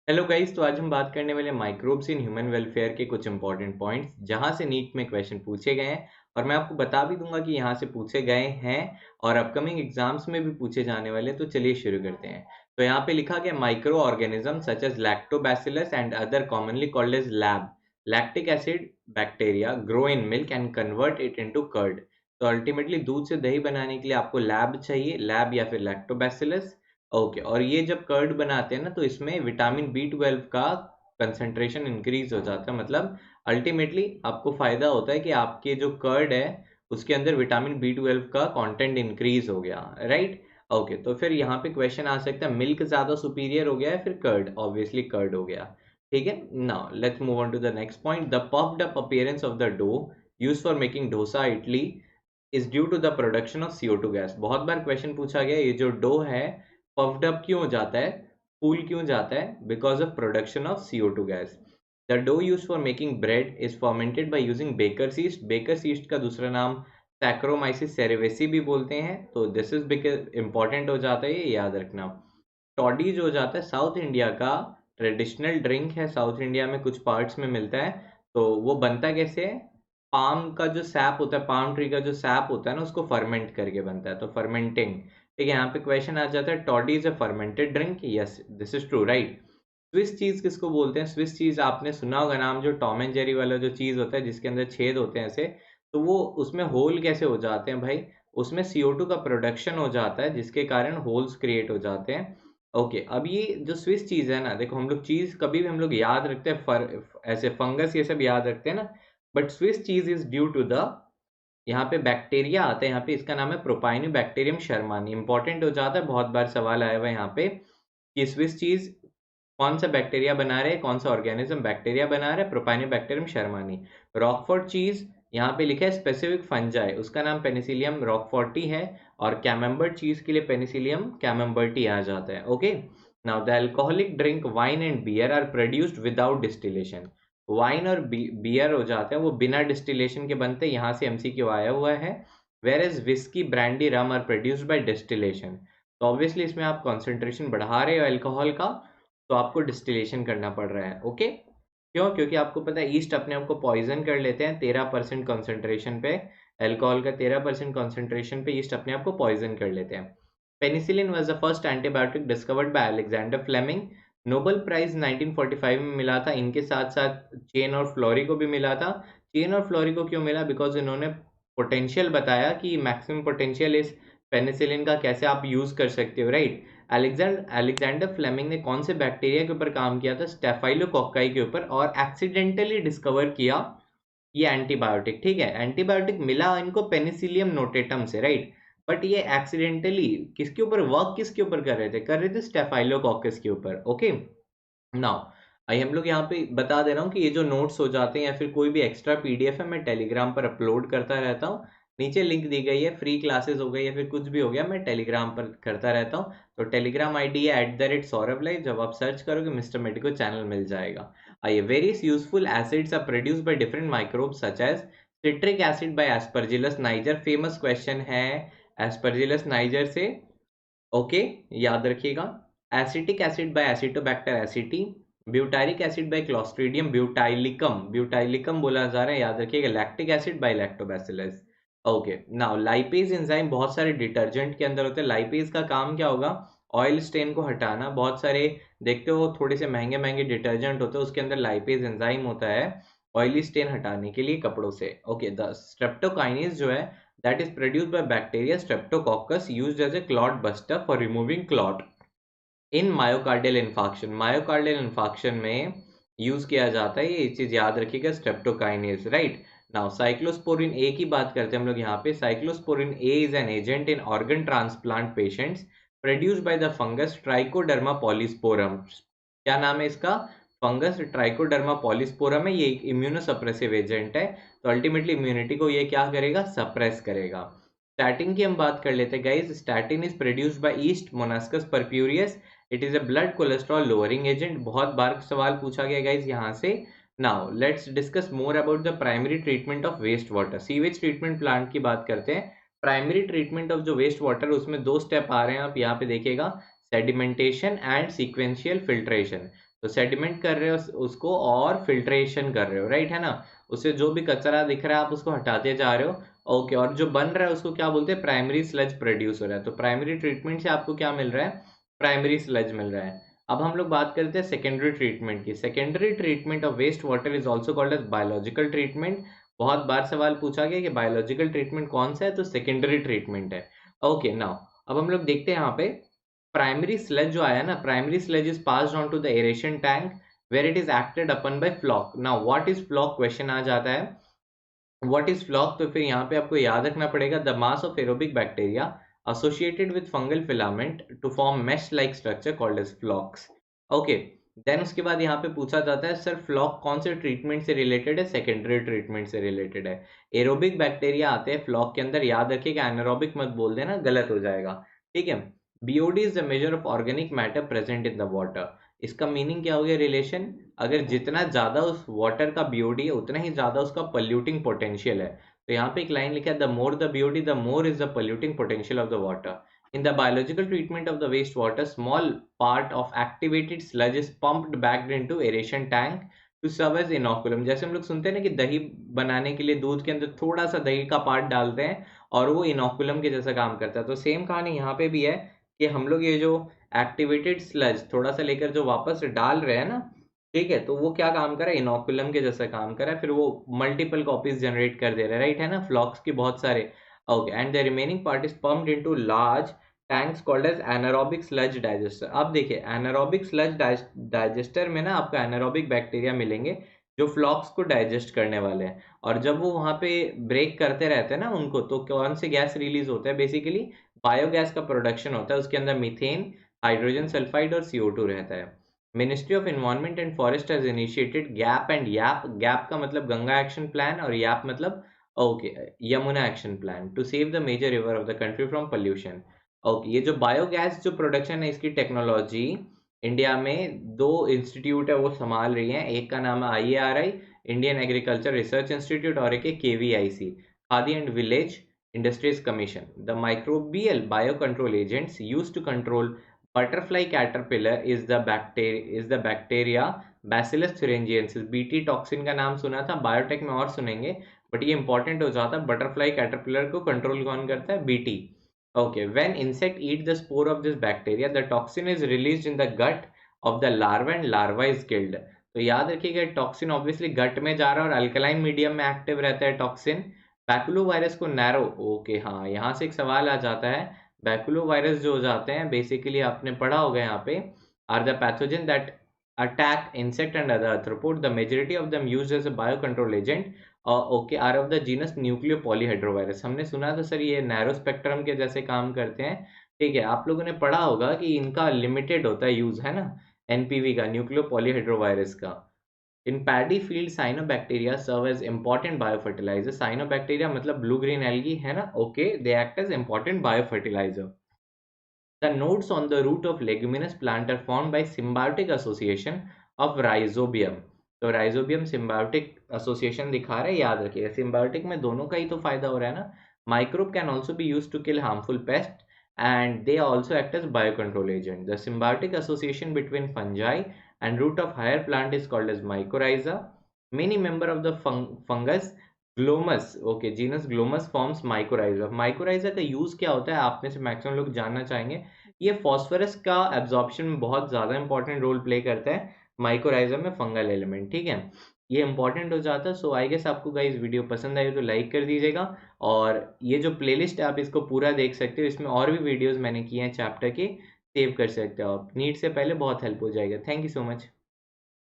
Hello guys, तो आज हम बात करने वाले माइक्रोब्स इन ह्यूमन वेलफेयर के कुछ इंपॉर्टेंट पॉइंट्स जहां से नीट में क्वेश्चन पूछे गए हैं। और मैं आपको बता भी दूंगा कि यहाँ से पूछे गए हैं और अपकमिंग एग्जाम्स में भी पूछे जाने वाले। तो चलिए शुरू करते हैं। तो यहाँ पे लिखा गया micro organism such as lactobacillus and other commonly called as lab lactic acid bacteria grow in milk and convert it into curd. तो अल्टीमेटली दूध से दही बनाने के लिए आपको लैब चाहिए, लैब या फिर लैक्टोबैसिलस। ओके, और ये जब कर्ड बनाते हैं ना तो इसमें विटामिन B12 का कंसंट्रेशन इंक्रीज हो जाता है। मतलब अल्टीमेटली आपको फायदा होता है कि आपके जो कर्ड है उसके अंदर विटामिन B12 का कंटेंट इंक्रीज हो गया, राइट। ओके, तो फिर यहाँ पे क्वेश्चन आ सकता है मिल्क ज्यादा सुपीरियर हो गया है फिर कर्ड? ऑब्वियसली कर्ड हो गया। ठीक है, now let's move on to the next point. The puffed up appearance of the dough used for making dosa idli is due to the production of CO2 gas. बहुत बार क्वेश्चन पूछा गया ये जो डो है पफ्ड अप क्यों हो जाता है, फूल क्यों जाता है? Because of production of CO2 gas. The dough use for making bread is fermented by using bakers yeast. Bakers yeast का दूसरा नाम सैक्रोमाइसिस सेरेवेसी भी बोलते हैं। तो दिस इज बिकॉज इंपॉर्टेंट हो जाता है, ये याद रखना। टॉडी जो हो जाता है साउथ इंडिया का ट्रेडिशनल ड्रिंक है, साउथ इंडिया में कुछ पार्ट्स में मिलता है। तो वो बनता कैसे है? पाम का जो सैप होता है, पाम ट्री का जो सैप होता है ना, उसको फर्मेंट करके बनता है, तो फर्मेंटिंग। ठीक है, यहाँ पे क्वेश्चन आ जाता है toddy is a fermented drink. Yes, this is true, right. Swiss cheese किसको बोलते हैं? स्विस चीज आपने सुना होगा नाम, जो टॉम एंड जेरी वाला जो चीज होता है जिसके अंदर छेद होते हैं ऐसे। तो वो उसमें होल कैसे हो जाते हैं भाई? उसमें CO2 का प्रोडक्शन हो जाता है जिसके कारण होल्स क्रिएट हो जाते हैं। ओके, अब ये जो स्विस चीज है ना, देखो हम लोग चीज कभी भी हम लोग याद रखते हैं ऐसे फंगस ये सब याद रखते हैं ना, but Swiss cheese is due to the, यहाँ पे बैक्टीरिया आता है, यहाँ पे इसका नाम है प्रोपाइनोबैक्टीरियम शर्मानी। इंपॉर्टेंट हो जाता है, बहुत बार सवाल आया हुआ है यहाँ पे कि स्विस चीज कौन सा बैक्टीरिया बना रहे हैं, कौन सा ऑर्गेनिज्म बैक्टीरिया बना रहा है? प्रोपाइनोबैक्टीरियम शर्मानी। रॉकफोर्ट चीज यहाँ पे लिखा है स्पेसिफिक फंजाई, उसका नाम पेनिसिलियम रॉकफोर्टी है। और कैमेम्बर्ट चीज के लिए पेनिसिलियम कैमेम्बर्टी आ जाता है। Okay, now the alcoholic drink wine and beer are produced without distillation. Wine और बियर हो जाते हैं वो बिना डिस्टिलेशन के बनते हैं, यहाँ से MCQ आया हुआ है। Whereas whisky brandy rum are produced by distillation. तो ऑब्वियसली इसमें आप कॉन्सेंट्रेशन बढ़ा रहे हो अल्कोहल का, तो आपको डिस्टिलेशन करना पड़ रहा है। ओके, क्यों? क्योंकि आपको पता है ईस्ट अपने आप को पॉइजन कर लेते हैं 13% कॉन्सेंट्रेशन पे। अल्कोहल का 13% कॉन्सेंट्रेशन पे ईस्ट अपने आप को पॉइजन कर लेते हैं। Penicillin was the first antibiotic discovered by Alexander Fleming. Nobel prize 1945 में मिला था। इनके साथ साथ चेन और फ्लोरी को भी मिला था। चेन और फ्लोरी को क्यों मिला? बिकॉज इन्होंने पोटेंशियल बताया कि मैक्सिमम पोटेंशियल इस पेनिसिलिन का कैसे आप यूज कर सकते हो, राइट। अलेक्जेंडर फ्लेमिंग ने कौन से बैक्टीरिया के ऊपर काम किया था? स्टेफाइलोकोक्काई के ऊपर, और एक्सीडेंटली डिस्कवर किया ये एंटीबायोटिक। ठीक है, एंटीबायोटिक मिला इनको पेनिसिलियम नोटेटम से, राइट। बट ये एक्सीडेंटली किसके ऊपर वर्क, किसके ऊपर कर रहे थे स्टेफाइलोकोकस के ऊपर। ओके, नाउ आई हम लोग यहाँ पे बता दे रहा हूँ कि ये जो नोट्स हो जाते हैं या फिर कोई भी एक्स्ट्रा PDF है, मैं टेलीग्राम पर अपलोड करता रहता हूँ। नीचे लिंक दी गई है, फ्री क्लासेस हो गई या फिर कुछ भी हो गया, मैं टेलीग्राम पर करता रहता हूँ। तो टेलीग्राम ID है @Saurabh Live। जब आप सर्च करोगे मिस्टर मेडिको चैनल मिल जाएगा। आइए, various useful acids are produced by different microbes such as citric acid by Aspergillus niger. Famous question है एस्परजिलस नाइजर से। ओके, याद रखिएगा। Acetic acid by Acetobacter aceti. Butyric acid by Clostridium butylicum, butylicum बोला जा रहा है, याद रखिएगा। Lactic acid by Lactobacillus. Okay, now lipase enzyme बहुत सारे डिटर्जेंट के अंदर होते हैं। लाइपेज का काम क्या होगा? ऑयल स्टेन को हटाना। बहुत सारे देखते हो थोड़े से महंगे महंगे डिटर्जेंट होते हैं, उसके अंदर लाइपेज एंजाइम होता है ऑयली स्टेन हटाने के लिए कपड़ों से। ओके, द स्ट्रेप्टोकाइनेज जो है that is produced by bacteria streptococcus used as a clot buster for removing clot in myocardial infarction। myocardial infarction में यूज किया जाता है, ये चीज याद रखिएगा, streptokinase, right. Now cyclosporin A की बात करते हैं हम लोग यहाँ पे। Cyclosporin A is an agent in organ transplant patients produced by the fungus Trichoderma polysporum. क्या नाम है इसका? फंगस ट्राइकोडर्मा पॉलीस्पोरम है। ये एक इम्यूनोसप्रेसिव एजेंट है, तो अल्टीमेटली इम्यूनिटी को ये क्या करेगा? सप्रेस करेगा। स्टैटिन की हम बात कर लेते हैं guys. Statin is produced by yeast Monascus purpureus. It is a blood cholesterol lowering agent. बहुत बार सवाल पूछा गया गाइस यहाँ से। Now let's discuss more about the primary treatment of waste water. Sewage treatment plant की बात करते हैं। प्राइमरी ट्रीटमेंट ऑफ जो वेस्ट वाटर, उसमें 2 स्टेप आ रहे हैं, आप यहाँ पे देखिएगा। Sedimentation and sequential filtration. तो सेडिमेंट कर रहे हो उसको और फिल्ट्रेशन कर रहे हो, राइट है ना। उससे जो भी कचरा दिख रहा है आप उसको हटाते जा रहे हो। ओके, और जो बन रहा है उसको क्या बोलते हैं, प्राइमरी स्लज प्रोड्यूस हो रहा है। तो प्राइमरी ट्रीटमेंट से आपको क्या मिल रहा है, प्राइमरी स्लज मिल रहा है। अब हम लोग बात करते हैं सेकेंडरी ट्रीटमेंट की। Secondary treatment of waste water is also called as biological treatment. बहुत बार सवाल पूछा गया कि बायोलॉजिकल ट्रीटमेंट कौन सा है, तो सेकेंडरी ट्रीटमेंट है। ओके, नाउ अब हम लोग देखते हैं यहाँ पे प्राइमरी स्लज जो आया ना, primary sludge is passed on to the aeration tank where it is acted upon by floc. Now what is floc question आ जाता है, व्हाट इज फ्लॉक, तो फिर यहाँ पे आपको याद रखना पड़ेगा the mass of aerobic bacteria associated with fungal filament to form mesh like structure called as flocks. Okay, then उसके बाद यहाँ पे पूछा जाता है सर फ्लॉक कौन से ट्रीटमेंट से रिलेटेड है, सेकेंडरी ट्रीटमेंट से रिलेटेड है। एरोबिक बैक्टीरिया आते हैं फ्लॉक के अंदर, याद रखिएगा एनारोबिक मत बोल देना, गलत हो जाएगा, ठीक है। BOD is the measure of organic matter present in the water. इसका मीनिंग क्या हो गया, रिलेशन, अगर जितना ज्यादा उस वाटर का बीओडी है उतना ही ज्यादा उसका पोल्यूटिंग पोटेंशियल है। तो यहाँ पे एक लाइन लिखा है the more the BOD the more is the polluting potential of the water. In the biological treatment of the wastewater, small part of activated sludge is pumped back into aeration tank to serve as inoculum। जैसे हम लोग सुनते हैं ना कि दही बनाने के लिए दूध के अंदर थोड़ा सा दही का पार्ट डालते हैं और वो इनोकुलम के जैसा काम करता है। तो सेम कहानी यहाँ पे भी है कि हम लोग ये जो एक्टिवेटेड स्लज थोड़ा सा लेकर जो वापस डाल रहे हैं ना, ठीक है, तो वो क्या काम कर रहा है, इनोकुलम के जैसा काम कर रहा है, फिर वो मल्टीपल कॉपीज जनरेट कर दे रहा है, राइट है ना, फ्लॉक्स की बहुत सारे। Okay, and the remaining part is pumped into large tanks called as anaerobic sludge digester. अब देखिए एनारोबिक स्लज डाइजेस्टर में ना आपको एनारोबिक बैक्टीरिया मिलेंगे जो फ्लॉक्स को डाइजेस्ट करने वाले हैं, और जब वो वहां पे ब्रेक करते रहते हैं ना उनको, तो कौन से गैस रिलीज होता है, बेसिकली बायोगैस का प्रोडक्शन होता है, उसके अंदर मीथेन, हाइड्रोजन सल्फाइड और CO2 रहता है। Ministry of environment and forest has initiated GAP and YAP, GAP का मतलब गंगा एक्शन प्लान और याप मतलब okay Yamuna action plan, to save the major river of the country from pollution. Okay, ये जो biogas जो प्रोडक्शन है इसकी टेक्नोलॉजी इंडिया में 2 इंस्टीट्यूट है वो संभाल रही हैं। एक का नाम है IARI, Indian agriculture research institute, और एक है KVIC, Khadi and village industries commission. The microbial bio control agents used to control butterfly caterpillar is the bacteria Bacillus thuringiensis। BT toxin का नाम सुना था, बायोटेक में और सुनेंगे, बट ये इंपॉर्टेंट हो जाता है। बटरफ्लाई कैटरपिलर को कंट्रोल कौन करता है, BT। okay, when insect eat the spore of this bacteria the toxin is released in the gut of the larva and larva is killed। तो याद रखिएगा टॉक्सिन ऑब्वियसली गट में जा रहा है और अल्कलाइन मीडियम में एक्टिव रहता है टॉक्सिन। बैकुलो वायरस को नैरो, ओके हाँ, यहाँ से एक सवाल आ जाता है, बैकुलो वायरस जो हो जाते हैं बेसिकली आपने पढ़ा होगा यहाँ पे, are the pathogen that attack insect and other arthropod, the majority of them used as a bio control agent, okay, are of the genus nucleopolyhedrovirus. हमने सुना था सर ये नैरो स्पेक्ट्रम के जैसे काम करते हैं, ठीक है, आप लोगों ने पढ़ा होगा कि इनका लिमिटेड होता है यूज, है ना, NPV का, न्यूक्लियो पॉलीहाइड्रोवायरस का। In paddy field cyanobacteria serve as important biofertiliser. Cyanobacteria मतलब ब्लू ग्रीन एल्गी, है ना, okay, they act as important biofertiliser. The nodes on the root of leguminous plant are formed by symbiotic association of rhizobium। तो rhizobium symbiotic association दिखा रहा है, याद रखिएगा symbiotic में दोनों का ही तो फायदा हो रहा है ना। Microbe can also be used to kill harmful pests and they also act as biocontrol agent। The symbiotic association between fungi and root of higher plant is called as mycorrhiza। Many member of the fungus Glomus, okay, genus Glomus forms mycorrhiza. Mycorrhiza का use क्या होता है आप में से maximum लोग जानना चाहेंगे। ये फास्फोरस का एब्जॉर्प्शन में बहुत ज्यादा इंपॉर्टेंट रोल प्ले करता है माइकोराइजा में, फंगल एलिमेंट, ठीक है, ये इंपॉर्टेंट हो जाता है। सो आई गेस आपको गाइस वीडियो पसंद आई तो लाइक कर दीजिएगा, और ये जो प्लेलिस्ट है आप इसको पूरा देख सकते हो, इसमें और भी वीडियोस मैंने किए हैं चैप्टर के, सेव कर सकते हो आप, नीट से पहले बहुत हेल्प हो जाएगा। Thank you so much.